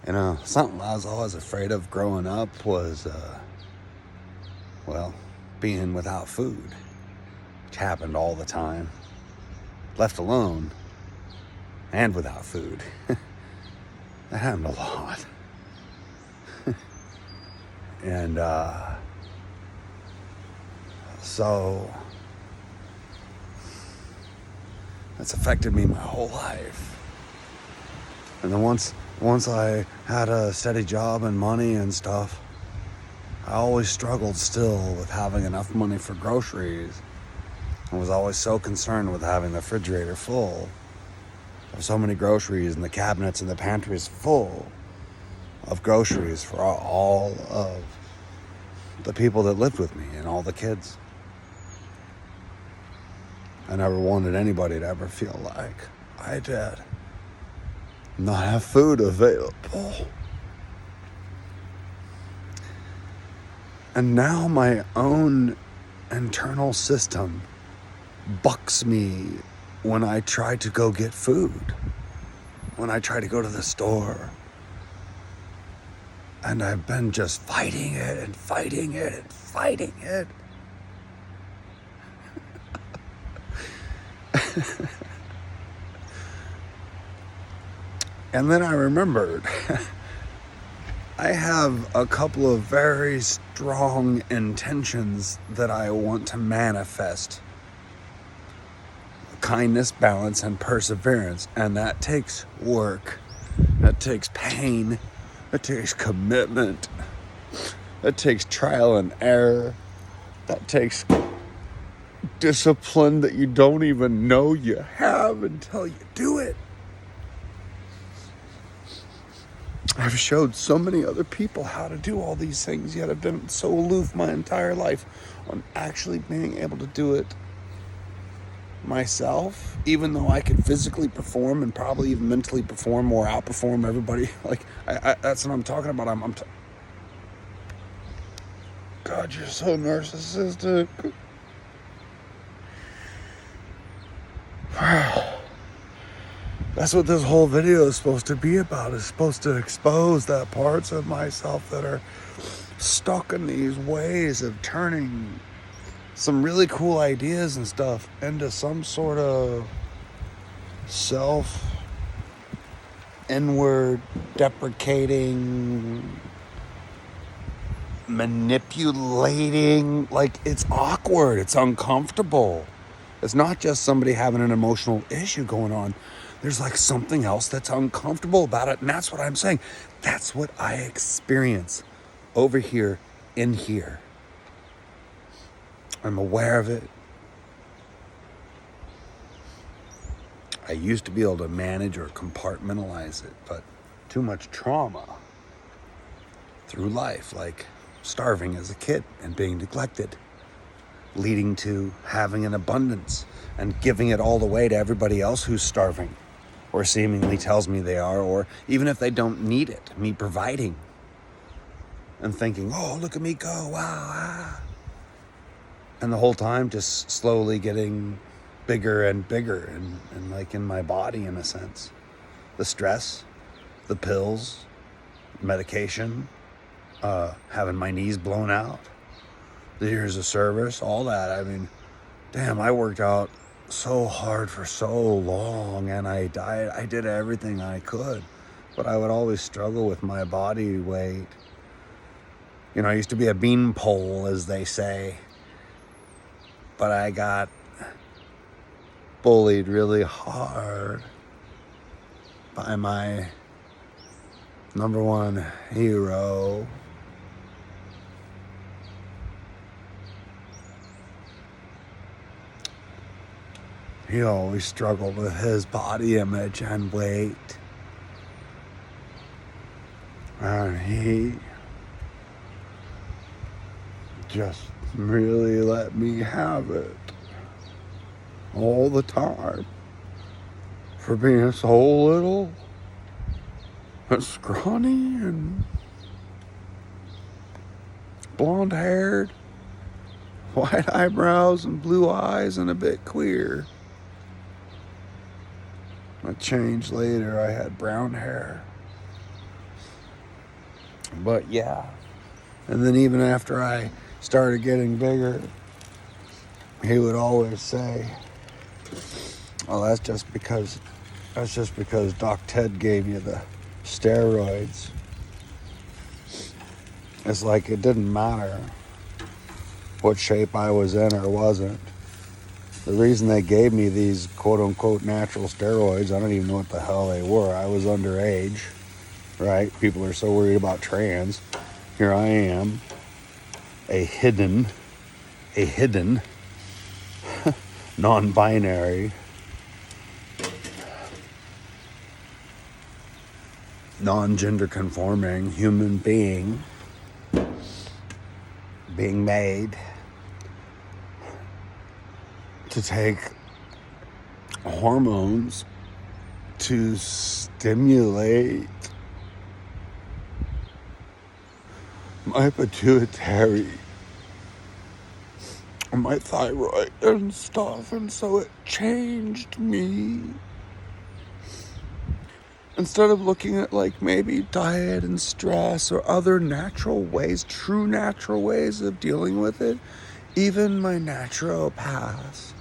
You know, something I was always afraid of growing up was, being without food, which happened all the time. Left alone and without food. That happened a lot. And so that's affected me my whole life. And then once I had a steady job and money and stuff, I always struggled still with having enough money for groceries. I was always so concerned with having the refrigerator full of so many groceries and the cabinets and the pantries full of groceries for all of the people that lived with me and all the kids. I never wanted anybody to ever feel like I did. Not have food available. And now my own internal system bucks me when I try to go get food. When I try to go to the store. And I've been just fighting it and fighting it and fighting it. And then I remembered I have a couple of very strong intentions that I want to manifest. Kindness, balance, and perseverance. And that takes work. That takes pain. That takes commitment. That takes trial and error. That takes discipline that you don't even know you have until you do it. I've showed so many other people how to do all these things, yet I've been so aloof my entire life on actually being able to do it myself, even though I could physically perform and probably even mentally perform or outperform everybody. Like, I that's what I'm talking about. God, you're so narcissistic. That's what this whole video is supposed to be about. It's supposed to expose that parts of myself that are stuck in these ways of turning some really cool ideas and stuff into some sort of inward deprecating, manipulating. Like, it's awkward. It's uncomfortable. It's not just somebody having an emotional issue going on. There's like something else that's uncomfortable about it. And that's what I'm saying. That's what I experience over here in here. I'm aware of it. I used to be able to manage or compartmentalize it, but too much trauma through life, like starving as a kid and being neglected, leading to having an abundance and giving it all away to everybody else who's starving or seemingly tells me they are, or even if they don't need it, me providing and thinking, oh, look at me go, wow. And the whole time just slowly getting bigger and bigger and like in my body in a sense. The stress, the pills, medication, having my knees blown out, the years of service, all that. I mean, damn, I worked out so hard for so long and I did everything I could, but I would always struggle with my body weight. You know, I used to be a beanpole, as they say, but I got bullied really hard by my number one hero. He always struggled with his body image and weight. And he just really let me have it all the time for being so little and scrawny and blonde haired, white eyebrows and blue eyes and a bit queer. I changed later. I had brown hair. But yeah. And then even after I started getting bigger, he would always say, "Oh, that's just because Doc Ted gave you the steroids." It's like it didn't matter what shape I was in or wasn't. The reason they gave me these quote-unquote natural steroids, I don't even know what the hell they were. I was underage, right? People are so worried about trans. Here I am, a hidden, non-binary, non-gender conforming human being being made to take hormones to stimulate my pituitary, my thyroid and stuff, and so it changed me. Instead of looking at like maybe diet and stress or other natural ways, true natural ways of dealing with it, even my naturopath,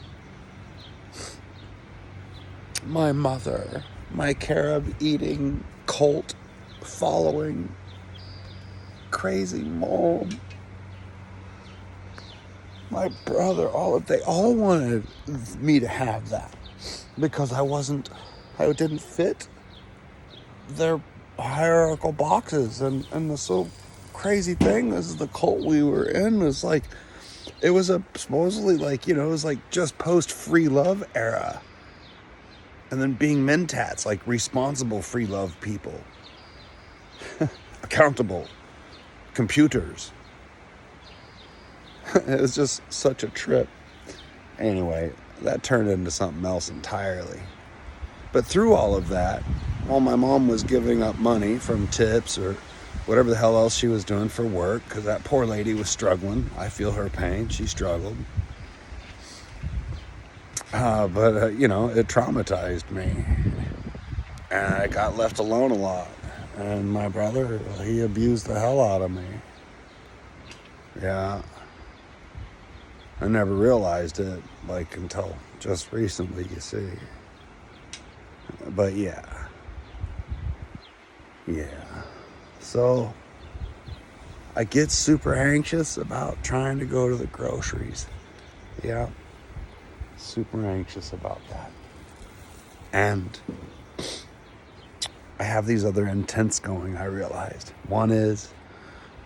my mother, my Carib eating cult following crazy mom, my brother, they all wanted me to have that because I didn't fit their hierarchical boxes. And the so crazy thing is the cult we were in was like, it was supposedly like, it was like just post free love era. And then being mentats, like responsible free love people. Accountable. Computers. It was just such a trip. Anyway, that turned into something else entirely. But through all of that, while my mom was giving up money from tips or whatever the hell else she was doing for work, because that poor lady was struggling. I feel her pain. She struggled. But it traumatized me. And I got left alone a lot. And my brother, he abused the hell out of me. Yeah. I never realized it, until just recently, you see. But yeah. So, I get super anxious about trying to go to the groceries. Yeah. Super anxious about that. And I have these other intents going, I realized. One is,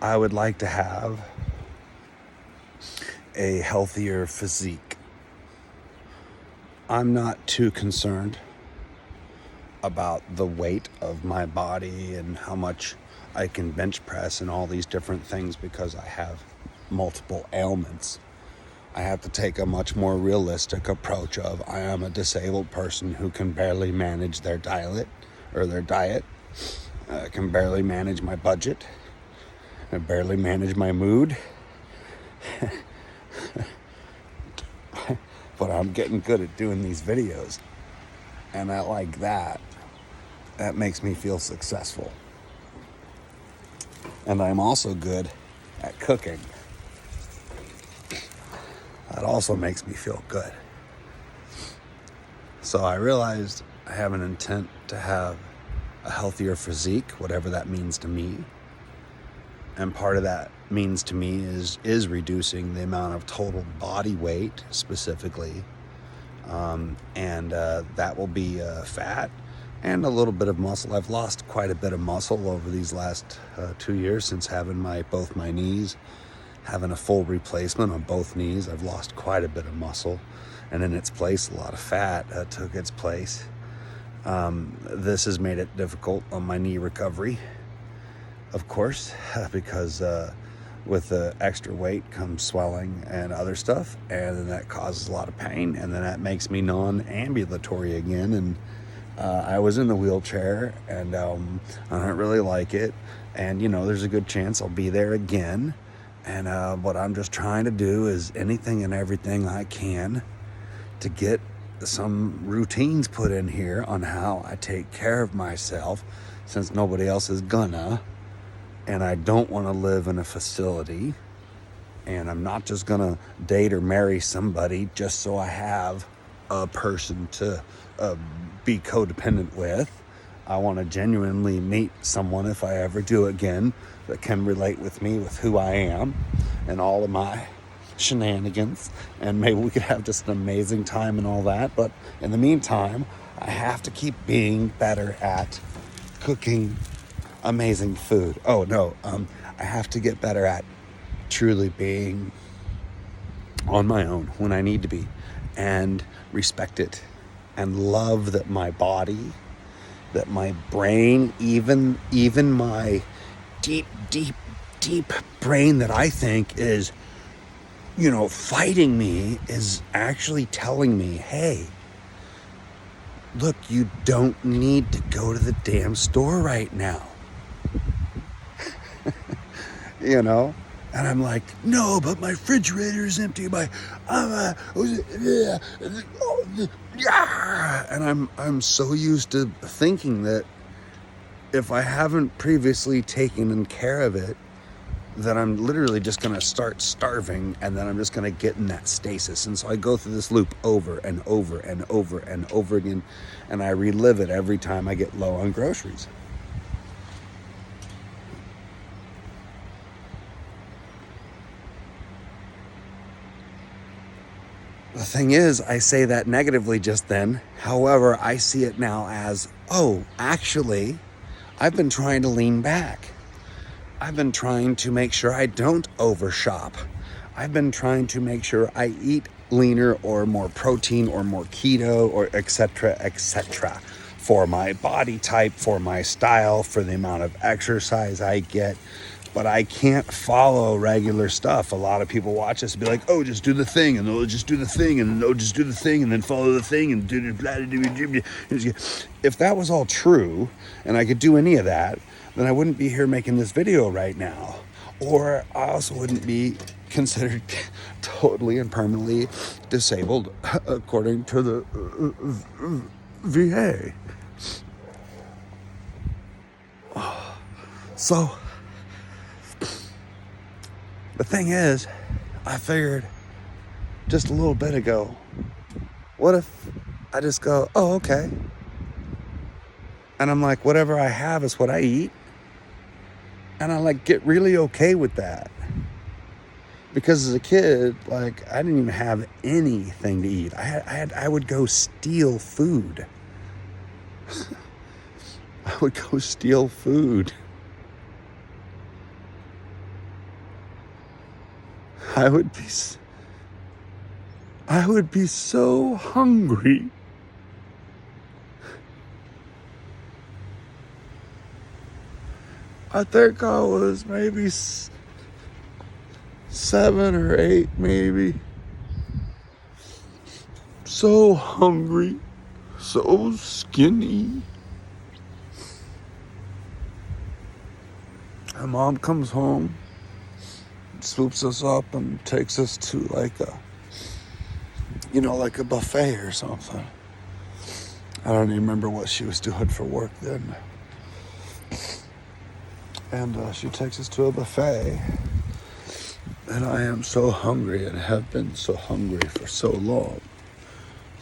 I would like to have a healthier physique. I'm not too concerned about the weight of my body and how much I can bench press and all these different things because I have multiple ailments. I have to take a much more realistic approach of I am a disabled person who can barely manage their diet, can barely manage my budget, I barely manage my mood. But I'm getting good at doing these videos. And I like that. That makes me feel successful. And I'm also good at cooking. That also makes me feel good. So I realized I have an intent to have a healthier physique, whatever that means to me. And part of that means to me is reducing the amount of total body weight specifically. And that will be fat and a little bit of muscle. I've lost quite a bit of muscle over these last 2 years since having both my knees, having a full replacement on both knees. I've lost quite a bit of muscle, and in its place, a lot of fat took its place. This has made it difficult on my knee recovery, of course, because with the extra weight comes swelling and other stuff, and then that causes a lot of pain, and then that makes me non-ambulatory again. And I was in the wheelchair, and I don't really like it, and there's a good chance I'll be there again. And what I'm just trying to do is anything and everything I can to get some routines put in here on how I take care of myself, since nobody else is gonna. and I don't want to live in a facility, and I'm not just going to date or marry somebody just so I have a person to be codependent with. I want to genuinely meet someone, if I ever do again, that can relate with me, with who I am and all of my shenanigans, and maybe we could have just an amazing time and all that. But in the meantime, I have to keep being better at cooking amazing food. I have to get better at truly being on my own when I need to be, and respect it, and love that my body, that my brain, even my deep brain that I think is, fighting me, is actually telling me, hey, look, you don't need to go to the damn store right now. And I'm like, no, but my refrigerator is empty. And I'm so used to thinking that if I haven't previously taken care of it, that I'm literally just going to start starving, and then I'm just going to get in that stasis. And so I go through this loop over and over and over and over again, and I relive it every time I get low on groceries. The thing is, I say that negatively just then. However, I see it now as, actually, I've been trying to lean back. I've been trying to make sure I don't overshop. I've been trying to make sure I eat leaner or more protein or more keto or etc. for my body type, for my style, for the amount of exercise I get. But I can't follow regular stuff. A lot of people watch us and be like, just do the thing, and they'll just do the thing, and they'll just do the thing, and then follow the thing, and do blah, blah, blah, blah. If that was all true, and I could do any of that, then I wouldn't be here making this video right now. Or I also wouldn't be considered totally and permanently disabled according to the VA. So, the thing is, I figured just a little bit ago, what if I just go, okay. And I'm like, whatever I have is what I eat. And I get really okay with that. Because as a kid, I didn't even have anything to eat. I would go steal food. I would go steal food. I would be so hungry. I think I was maybe 7 or 8, maybe. So hungry, so skinny. My mom comes home, swoops us up and takes us to a buffet or something. I don't even remember what she was doing for work then. And she takes us to a buffet. And I am so hungry, and have been so hungry for so long,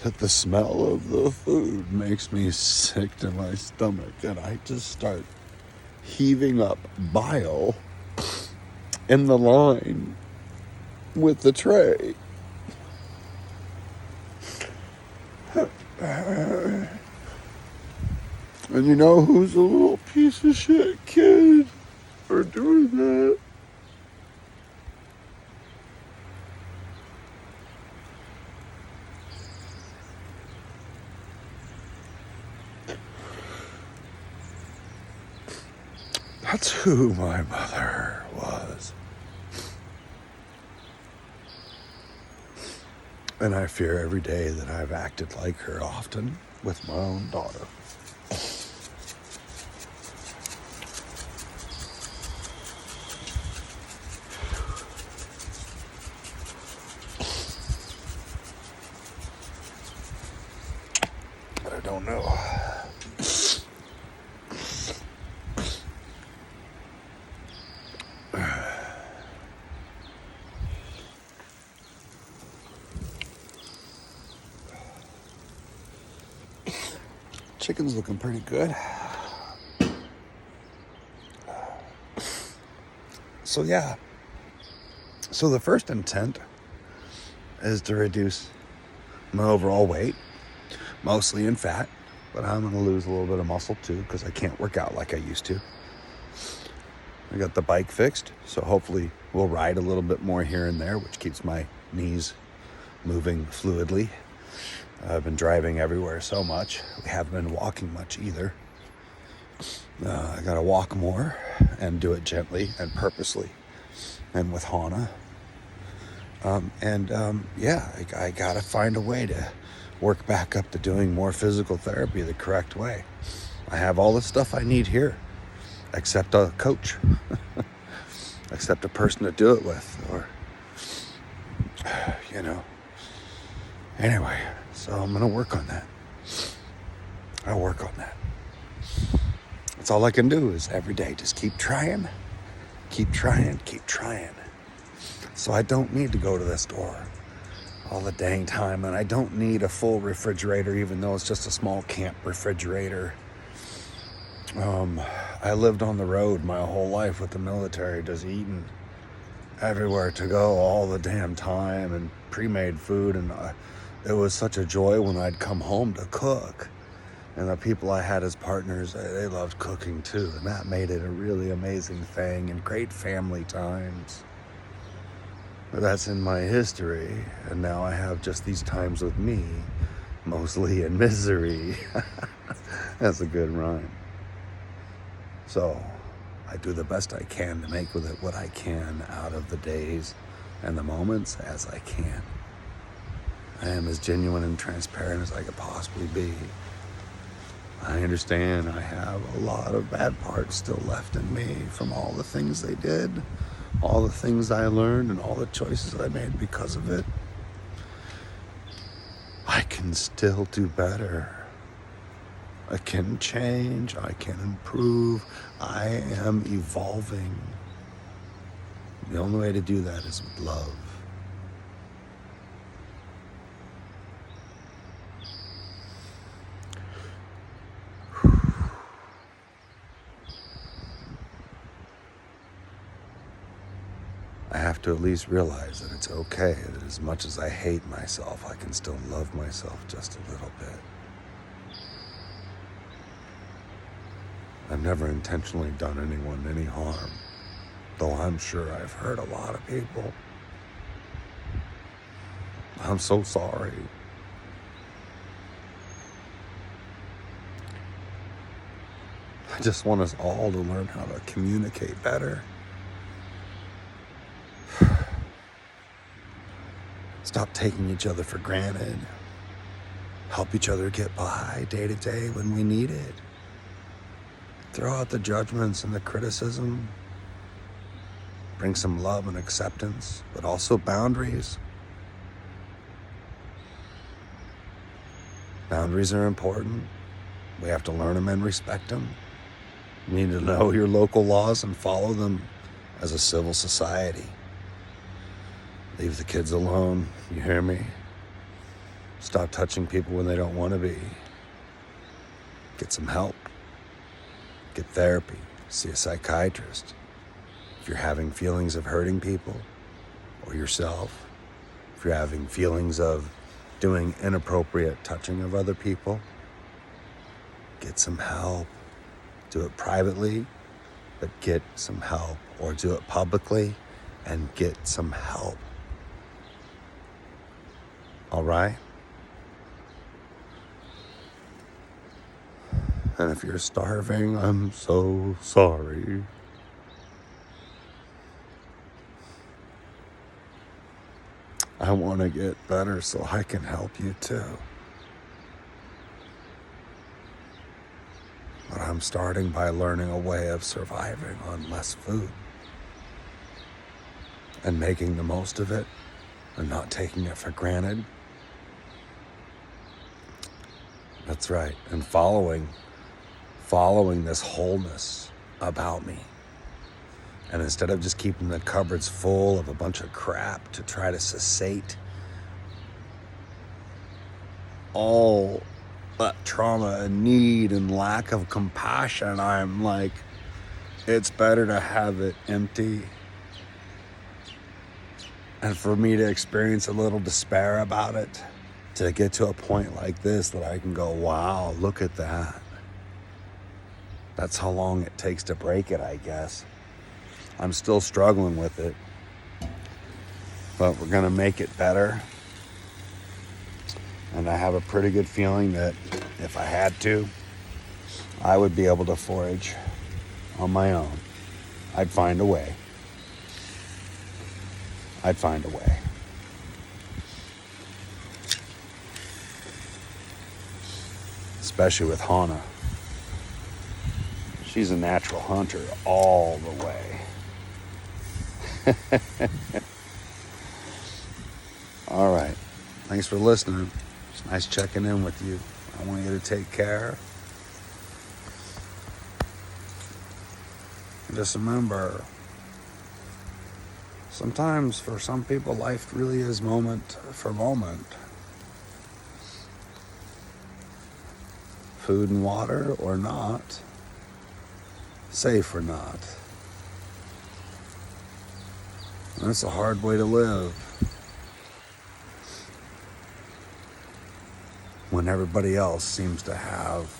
that the smell of the food makes me sick to my stomach. And I just start heaving up bile in the line with the tray. And you know who's a little piece of shit kid for doing that? That's who my mother was. And I fear every day that I've acted like her often with my own daughter. I don't know. Chicken's looking pretty good. So yeah. So the first intent is to reduce my overall weight, mostly in fat, but I'm going to lose a little bit of muscle too because I can't work out like I used to. I got the bike fixed, so hopefully we'll ride a little bit more here and there, which keeps my knees moving fluidly. I've been driving everywhere so much. We haven't been walking much either. I got to walk more and do it gently and purposely and with Hana. I got to find a way to work back up to doing more physical therapy the correct way. I have all the stuff I need here, except a coach, except a person to do it with, or, Anyway, so I'm going to work on that. I'll work on that. That's all I can do is every day just keep trying. So I don't need to go to the store all the dang time, and I don't need a full refrigerator, even though it's just a small camp refrigerator. I lived on the road my whole life with the military, just eating everywhere to go all the damn time and pre-made food, and it was such a joy when I'd come home to cook. And the people I had as partners, they loved cooking too, and that made it a really amazing thing and great family times. But that's in my history, and now I have just these times with me, mostly in misery. That's a good rhyme. So I do the best I can to make with it what I can out of the days and the moments as I can. I am as genuine and transparent as I could possibly be. I understand I have a lot of bad parts still left in me from all the things they did, all the things I learned, and all the choices I made because of it. I can still do better. I can change. I can improve. I am evolving. The only way to do that is with love. I have to at least realize that it's okay, that as much as I hate myself, I can still love myself just a little bit. I've never intentionally done anyone any harm, though I'm sure I've hurt a lot of people. I'm so sorry. I just want us all to learn how to communicate better. Stop taking each other for granted. Help each other get by day to day when we need it. Throw out the judgments and the criticism. Bring some love and acceptance, but also boundaries. Boundaries are important. We have to learn them and respect them. You need to know your local laws and follow them as a civil society. Leave the kids alone, you hear me? Stop touching people when they don't want to be. Get some help. Get therapy. See a psychiatrist. If you're having feelings of hurting people or yourself, if you're having feelings of doing inappropriate touching of other people, get some help. Do it privately, but get some help. Or do it publicly and get some help. All right? And if you're starving, I'm so sorry. I want to get better so I can help you too. But I'm starting by learning a way of surviving on less food and making the most of it and not taking it for granted. That's right. And following this wholeness about me. And instead of just keeping the cupboards full of a bunch of crap to try to satiate all trauma and need and lack of compassion, I'm like, it's better to have it empty and for me to experience a little despair about it, to get to a point like this that I can go, wow, look at that. That's how long it takes to break it, I guess. I'm still struggling with it, but we're gonna make it better. And I have a pretty good feeling that if I had to, I would be able to forage on my own. I'd find a way. I'd find a way. Especially with Hana. She's a natural hunter all the way. All right. Thanks for listening. It's nice checking in with you. I want you to take care. And just remember, sometimes for some people, life really is moment for moment. Food and water or not. Safe or not. And that's a hard way to live. When everybody else seems to have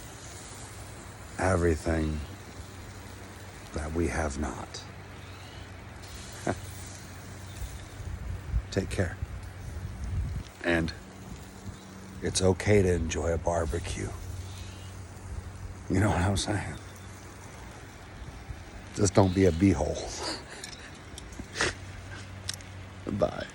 everything that we have not. Take care. And it's okay to enjoy a barbecue. You know what I'm saying? Just don't be a beehole. Bye.